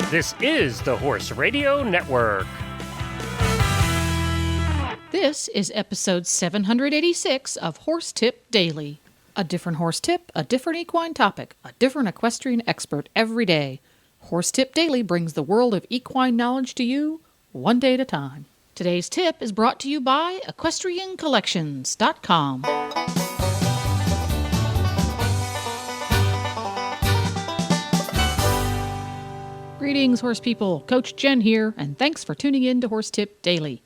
This is the Horse Radio Network. This is episode 786 of Horse Tip Daily. A different horse tip, a different equine topic, a different equestrian expert every day. Horse Tip Daily brings the world of equine knowledge to you, one day at a time. Today's tip is brought to you by EquestrianCollections.com. Greetings, horse people. Coach Jen here, and thanks for tuning in to Horse Tip Daily.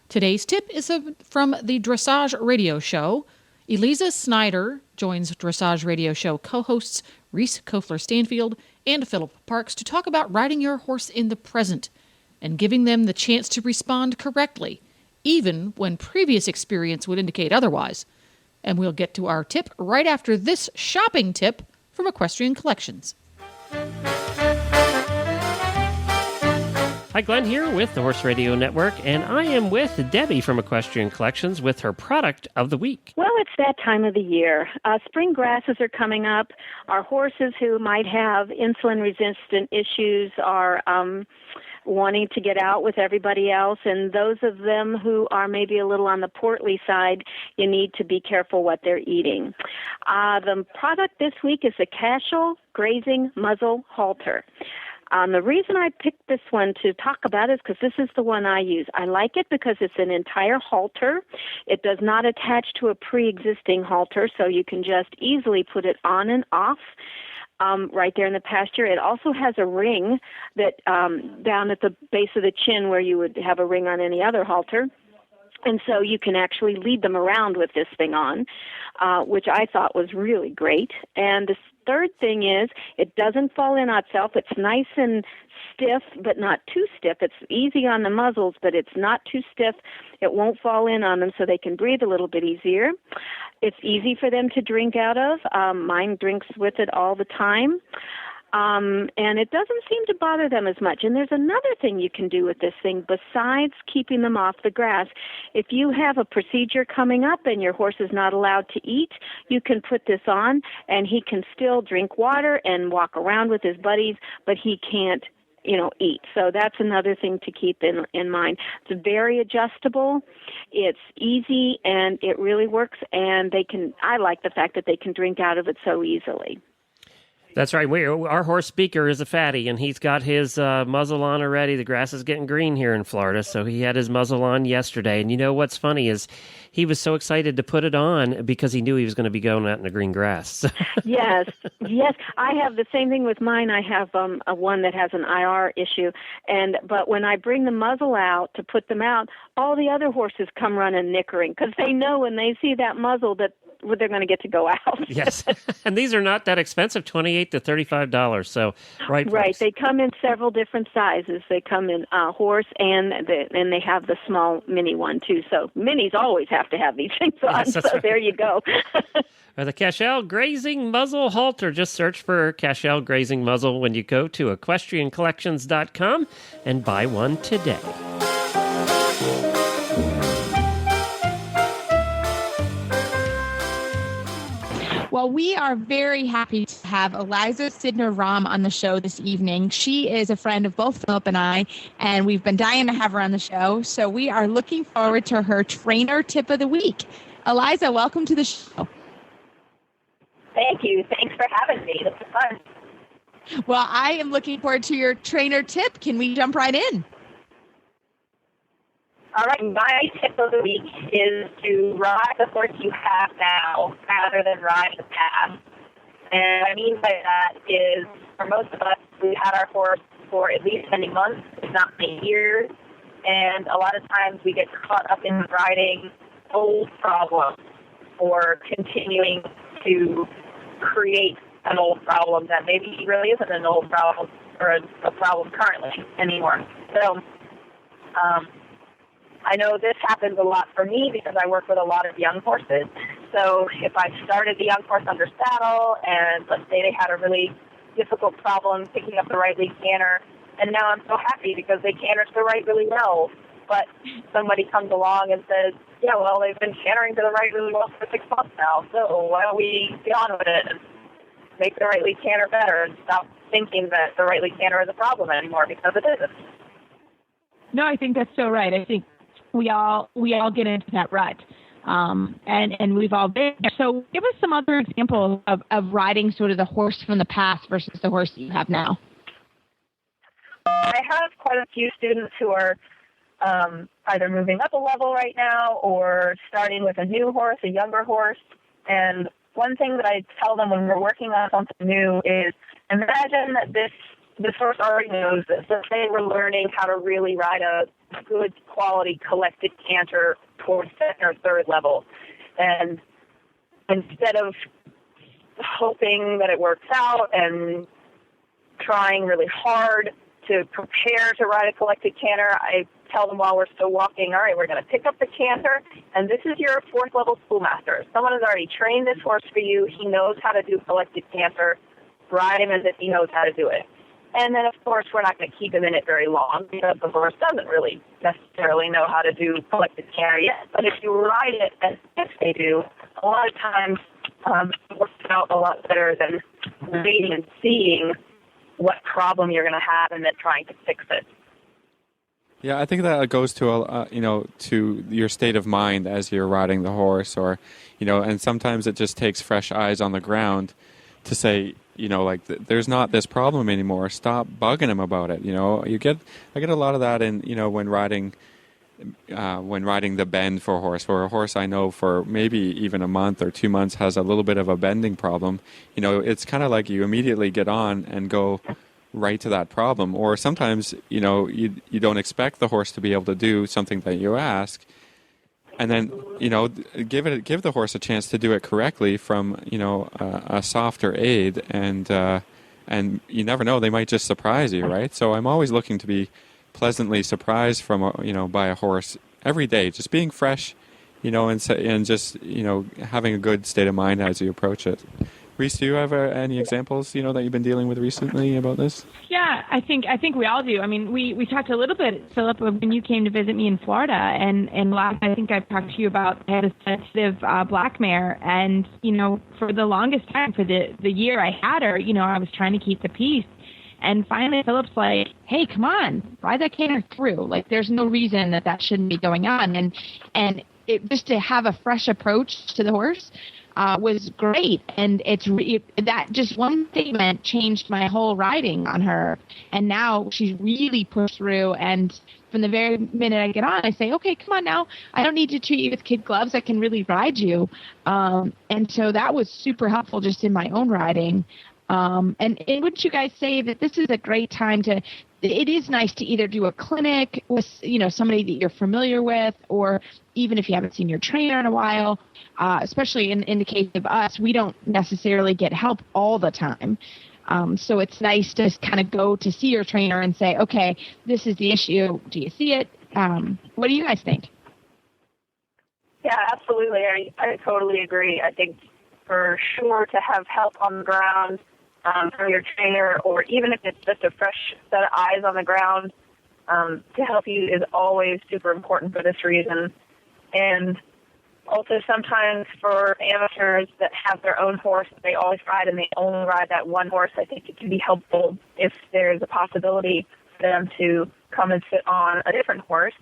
Today's tip is from the Dressage Radio Show. Eliza Snyder joins Dressage Radio Show co-hosts Reese Kofler-Stanfield and Philip Parks to talk about riding your horse in the present and giving them the chance to respond correctly, even when previous experience would indicate otherwise. And we'll get to our tip right after this shopping tip from Equestrian Collections. Hi, Glenn here with the Horse Radio Network, and I am with Debbie from Equestrian Collections with her product of the week. Well, it's that time of the year. Spring grasses are coming up. Our horses who might have insulin-resistant issues are wanting to get out with everybody else, and those of them who are maybe a little on the portly side, you need to be careful what they're eating. The product this week is the Cashel Grazing Muzzle Halter. The reason I picked this one to talk about is because this is the one I use. I like it because it's an entire halter. It does not attach to a pre-existing halter, so you can just easily put it on and off right there in the pasture. It also has a ring that down at the base of the chin where you would have a ring on any other halter. And so you can actually lead them around with this thing on, which I thought was really great. And the third thing is it doesn't fall in on itself. It's nice and stiff, but not too stiff. It's easy on the muzzles, but it's not too stiff. It won't fall in on them, so they can breathe a little bit easier. It's easy for them to drink out of. Mine drinks with it all the time. And it doesn't seem to bother them as much. And there's another thing you can do with this thing besides keeping them off the grass. If you have a procedure coming up and your horse is not allowed to eat, you can put this on and he can still drink water and walk around with his buddies, but he can't, eat. So that's another thing to keep in mind. It's very adjustable. It's easy and it really works. And I like the fact that they can drink out of it so easily. That's right. Our horse speaker is a fatty, and he's got his muzzle on already. The grass is getting green here in Florida, so he had his muzzle on yesterday. And you know what's funny is he was so excited to put it on because he knew he was going to be going out in the green grass. Yes. I have the same thing with mine. I have a one that has an IR issue, but when I bring the muzzle out to put them out, all the other horses come running nickering because they know when they see that muzzle that they're going to get to go out. Yes, and these are not that expensive, $28 to $35. So right. They come in several different sizes. They come in horse and they have the small mini one too. So minis always have to have these things on. Yes, so right. There you go. The Cashel Grazing Muzzle Halter. Just search for Cashel Grazing Muzzle when you go to EquestrianCollections.com and buy one today. Well, we are very happy to have Eliza Sidner-Ram on the show this evening. She is a friend of both Philip and I, and we've been dying to have her on the show. So we are looking forward to her trainer tip of the week. Eliza, welcome to the show. Thank you. Thanks for having me. This is fun. Well, I am looking forward to your trainer tip. Can we jump right in? All right, my tip of the week is to ride the horse you have now rather than ride the past. And what I mean by that is, for most of us, we've had our horse for at least many months, if not many years, and a lot of times we get caught up in riding old problems or continuing to create an old problem that maybe really isn't an old problem or a problem currently anymore. So, I know this happens a lot for me because I work with a lot of young horses. So if I started the young horse under saddle and let's say they had a really difficult problem picking up the right lead canter, and now I'm so happy because they canter to the right really well, but somebody comes along and says, yeah, well, they've been cantering to the right really well for 6 months now, so why don't we get on with it? make the right lead canter better and stop thinking that the right lead canter is a problem anymore, because it isn't. No, I think that's so right. I think we all get into that rut. And we've all been there. So give us some other examples of riding sort of the horse from the past versus the horse that you have now. I have quite a few students who are either moving up a level right now or starting with a new horse, a younger horse. And one thing that I tell them when we're working on something new is, imagine that this horse already knows this. Let's say we're learning how to really ride a good quality collected canter towards second or third level. And instead of hoping that it works out and trying really hard to prepare to ride a collected canter, I tell them while we're still walking, all right, we're going to pick up the canter, and this is your fourth level schoolmaster. Someone has already trained this horse for you. He knows how to do collected canter. Ride him as if he knows how to do it. And then, of course, we're not going to keep him in it very long because the horse doesn't really necessarily know how to do collected canter yet. But if you ride it as if they do, a lot of times it works out a lot better than waiting and seeing what problem you're going to have and then trying to fix it. Yeah, I think that goes to to your state of mind as you're riding the horse, or and sometimes it just takes fresh eyes on the ground to say, there's not this problem anymore. Stop bugging him about it. I get a lot of that in when riding the bend for a horse I know for maybe even a month or 2 months has a little bit of a bending problem. It's kind of like you immediately get on and go right to that problem. Or sometimes, you don't expect the horse to be able to do something that you ask. And then, give the horse a chance to do it correctly from, a softer aid. And you never know, they might just surprise you, right? So I'm always looking to be pleasantly surprised from, by a horse every day, just being fresh, and just, having a good state of mind as you approach it. Reese, do you have any examples, that you've been dealing with recently about this? Yeah, I think we all do. I mean, we talked a little bit, Philip, when you came to visit me in Florida, and last I think I've talked to you about I had a sensitive black mare, and for the longest time, for the year I had her, I was trying to keep the peace. And finally, Philip's like, hey, come on, ride that canter through. Like, there's no reason that shouldn't be going on. And it, just to have a fresh approach to the horse was great. And that just one statement changed my whole riding on her. And now she's really pushed through. And from the very minute I get on, I say, okay, come on now. I don't need to treat you with kid gloves. I can really ride you. And so that was super helpful just in my own riding. And wouldn't you guys say that this is a great time it is nice to either do a clinic with, somebody that you're familiar with, or even if you haven't seen your trainer in a while, especially in the case of us, we don't necessarily get help all the time. So it's nice to kind of go to see your trainer and say, okay, this is the issue. Do you see it? What do you guys think? Yeah, absolutely. I totally agree. I think for sure to have help on the ground from your trainer, or even if it's just a fresh set of eyes on the ground to help you, is always super important for this reason. And also sometimes for amateurs that have their own horse that they always ride and they only ride that one horse, I think it can be helpful if there's a possibility for them to come and sit on a different horse.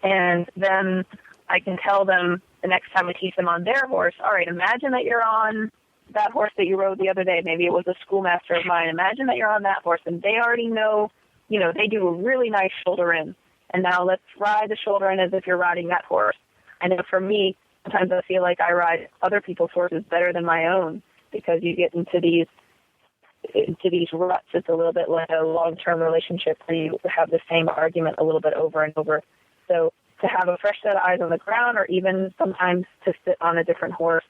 And then I can tell them the next time I teach them on their horse, all right, imagine that you're on that horse that you rode the other day. Maybe it was a schoolmaster of mine. Imagine that you're on that horse, and they already know, they do a really nice shoulder in. And now let's ride the shoulder in as if you're riding that horse. I know for me, sometimes I feel like I ride other people's horses better than my own, because you get into these ruts. It's a little bit like a long-term relationship where you have the same argument a little bit over and over. So to have a fresh set of eyes on the ground, or even sometimes to sit on a different horse,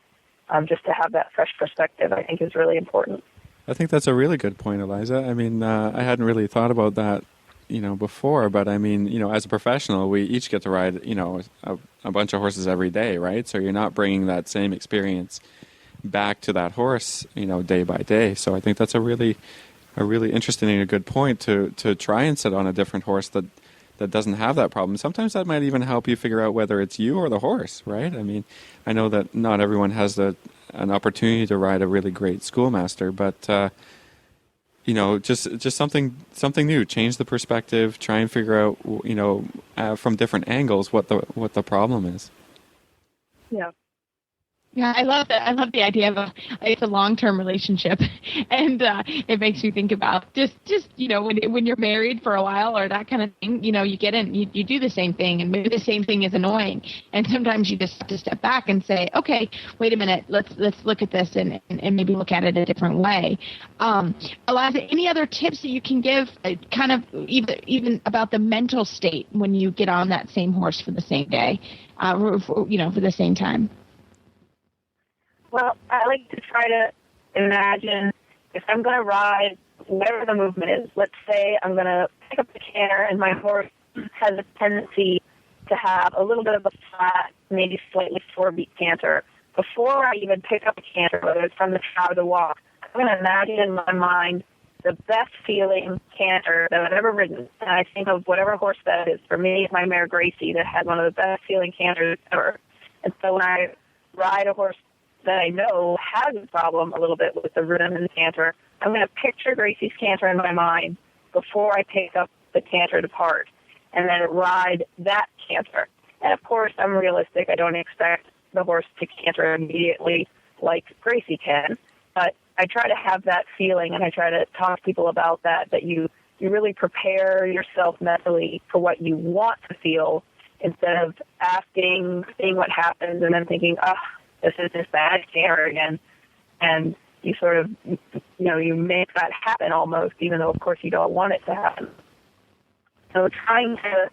just to have that fresh perspective, I think is really important. I think that's a really good point, Eliza. I mean, I hadn't really thought about that, before, but I mean, as a professional, we each get to ride, a bunch of horses every day, right? So you're not bringing that same experience back to that horse, day by day. So I think that's a really interesting and a good point to try and sit on a different horse that doesn't have that problem. Sometimes that might even help you figure out whether it's you or the horse, right? I mean, I know that not everyone has the an opportunity to ride a really great schoolmaster. But just something new. Change the perspective. Try and figure out from different angles what the problem is. Yeah. Yeah, I love that. I love the idea of it's a long-term relationship, and it makes me think about just when you're married for a while or that kind of thing. You get in, you do the same thing, and maybe the same thing is annoying, and sometimes you just have to step back and say, okay, wait a minute, let's look at this and maybe look at it a different way. Eliza, any other tips that you can give, kind of even about the mental state when you get on that same horse for the same day, for the same time? Well, I like to try to imagine if I'm going to ride whatever the movement is. Let's say I'm going to pick up the canter and my horse has a tendency to have a little bit of a flat, maybe slightly four-beat canter. Before I even pick up a canter, whether it's from the trot or the walk, I'm going to imagine in my mind the best feeling canter that I've ever ridden. And I think of whatever horse that is. For me, it's my mare Gracie that had one of the best feeling canters ever. And so when I ride a horse that I know has a problem a little bit with the rhythm and the canter, I'm going to picture Gracie's canter in my mind before I pick up the canter to part, and then ride that canter. And of course, I'm realistic. I don't expect the horse to canter immediately like Gracie can, but I try to have that feeling, and I try to talk to people about that you really prepare yourself mentally for what you want to feel instead of asking, seeing what happens, and then thinking, this is this bad canter again, and you sort of, you make that happen almost, even though of course you don't want it to happen. So trying to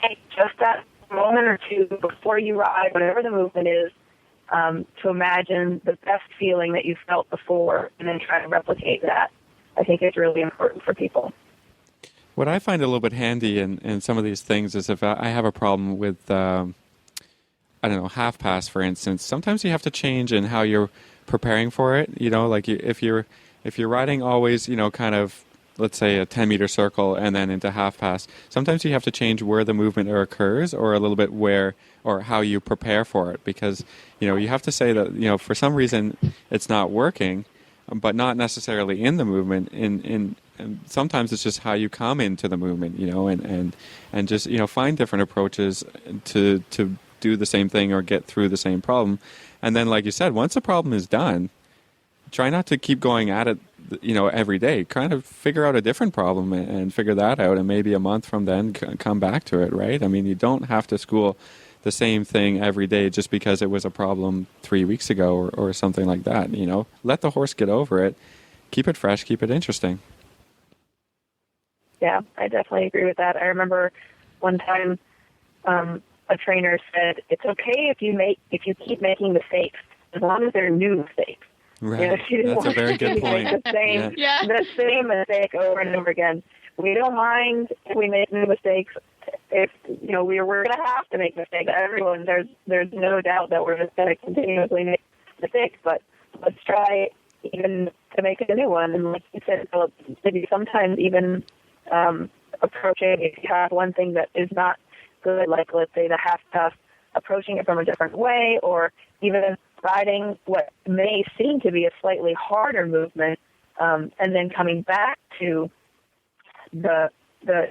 take just that moment or two before you ride, whatever the movement is, to imagine the best feeling that you felt before, and then try to replicate that. I think it's really important for people. What I find a little bit handy in some of these things is if I have a problem with half pass, for instance, sometimes you have to change in how you're preparing for it. If you're riding always, kind of, let's say a 10-meter circle and then into half pass, sometimes you have to change where the movement occurs, or a little bit where or how you prepare for it, because, you have to say that, for some reason it's not working, but not necessarily in the movement. And sometimes it's just how you come into the movement, and just, find different approaches to do the same thing or get through the same problem. And then, like you said, once the problem is done, try not to keep going at it, every day. Kind of figure out a different problem and figure that out, and maybe a month from then come back to it, right? I mean, you don't have to school the same thing every day just because it was a problem 3 weeks ago or something like that. Let the horse get over it. Keep it fresh, keep it interesting. Yeah, I definitely agree with that. I remember one time a trainer said, it's okay if you keep making mistakes, as long as they're new mistakes. Right. That's a very good point. The same mistake over and over again. We don't mind if we make new mistakes. If we're going to have to make mistakes. Everyone, there's no doubt that we're just going to continuously make mistakes. But let's try even to make a new one. And like you said, Philip, maybe sometimes even approaching, if you have one thing that is not good, like let's say the half pass, approaching it from a different way, or even riding what may seem to be a slightly harder movement, and then coming back to the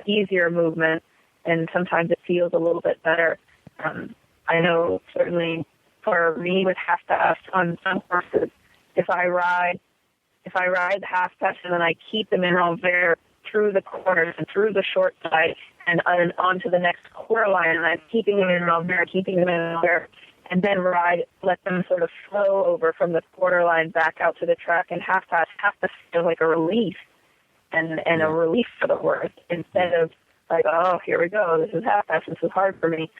easier movement, and sometimes it feels a little bit better. I know certainly for me with half pass on some horses, if I ride the half pass and then I keep them in envers through the corners and through the short side and onto the next quarter line, and I'm keeping them in envers, and then let them sort of flow over from the quarter line back out to the track, and half pass feels like a relief and a relief for the horse, instead of like, oh, here we go, this is half pass, this is hard for me.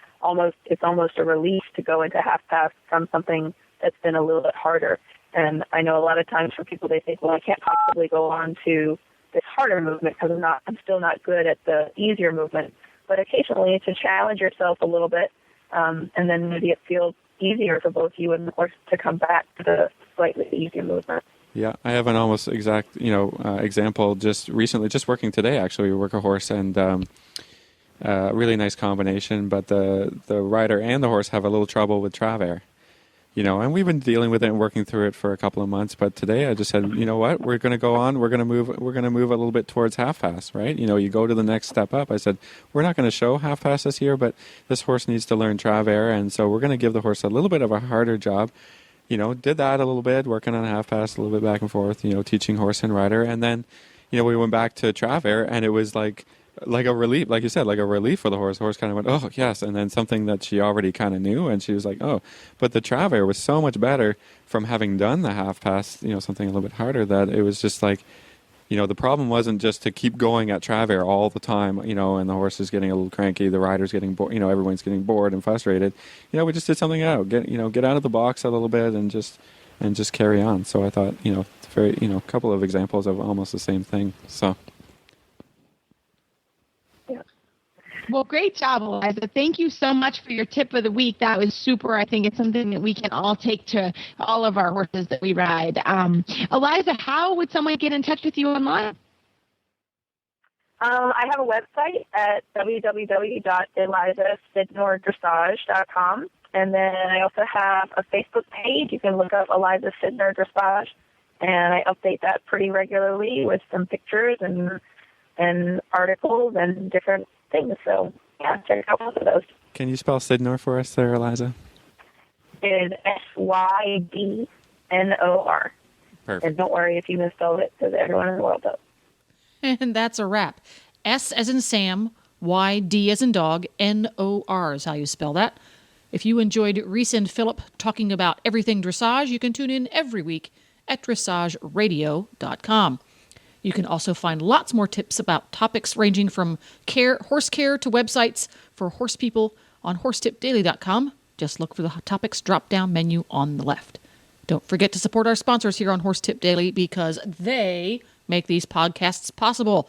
It's almost a relief to go into half pass from something that's been a little bit harder. And I know a lot of times for people, they think, well, I can't possibly go on to this harder movement because I'm still not good at the easier movement. But occasionally to challenge yourself a little bit, and then maybe it feels easier for both you and the horse to come back to the slightly easier movement. Yeah, I have an almost exact, example just recently, just working today, actually. We work a horse, and really nice combination, but the rider and the horse have a little trouble with Travers. And we've been dealing with it and working through it for a couple of months. But today I just said, you know what, we're going to go on. We're going to move a little bit towards half pass, right? You go to the next step up. I said, we're not going to show half pass this year, but this horse needs to learn Travers. And so we're going to give the horse a little bit of a harder job. Did that a little bit, working on half pass, a little bit back and forth, teaching horse and rider. And then, we went back to Travers, and it was like a relief, like you said, like a relief for the horse. The horse kind of went, oh, yes. And then something that she already kind of knew, and she was like, oh. But the Travers was so much better from having done the half pass, something a little bit harder, that it was just like, the problem wasn't just to keep going at Travers all the time, and the horse is getting a little cranky, the rider's getting bored, everyone's getting bored and frustrated. We just did something out, get out of the box a little bit and just carry on. So I thought, very, a couple of examples of almost the same thing. So. Well, great job, Eliza. Thank you so much for your tip of the week. That was super. I think it's something that we can all take to all of our horses that we ride. Eliza, how would someone get in touch with you online? I have a website at www.elizasidnordressage.com. And then I also have a Facebook page. You can look up Eliza Sydnor Dressage. And I update that pretty regularly with some pictures and articles and different things. So, yeah, check out both of those. Can you spell Sydnor for us there, Eliza? It is Sydnor. Perfect. And don't worry if you misspelled it, because everyone in the world does. And that's a wrap. S as in Sam, Y, D as in dog, N-O-R is how you spell that. If you enjoyed Reese and Phillip talking about everything dressage, you can tune in every week at dressageradio.com. You can also find lots more tips about topics ranging from horse care to websites for horse people on horsetipdaily.com. Just look for the topics drop-down menu on the left. Don't forget to support our sponsors here on Horse Tip Daily, because they make these podcasts possible.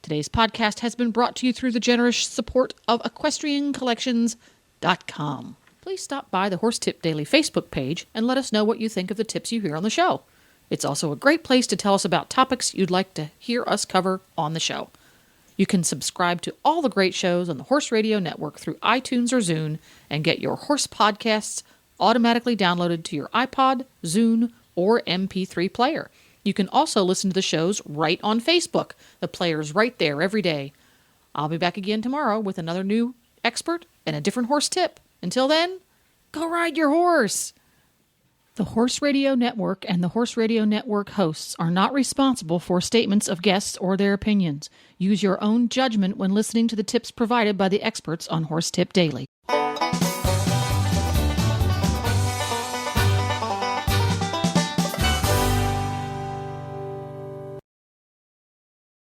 Today's podcast has been brought to you through the generous support of EquestrianCollections.com. Please stop by the Horse Tip Daily Facebook page and let us know what you think of the tips you hear on the show. It's also a great place to tell us about topics you'd like to hear us cover on the show. You can subscribe to all the great shows on the Horse Radio Network through iTunes or Zune and get your horse podcasts automatically downloaded to your iPod, Zune, or MP3 player. You can also listen to the shows right on Facebook. The player's right there every day. I'll be back again tomorrow with another new expert and a different horse tip. Until then, go ride your horse! The Horse Radio Network and the Horse Radio Network hosts are not responsible for statements of guests or their opinions. Use your own judgment when listening to the tips provided by the experts on Horse Tip Daily.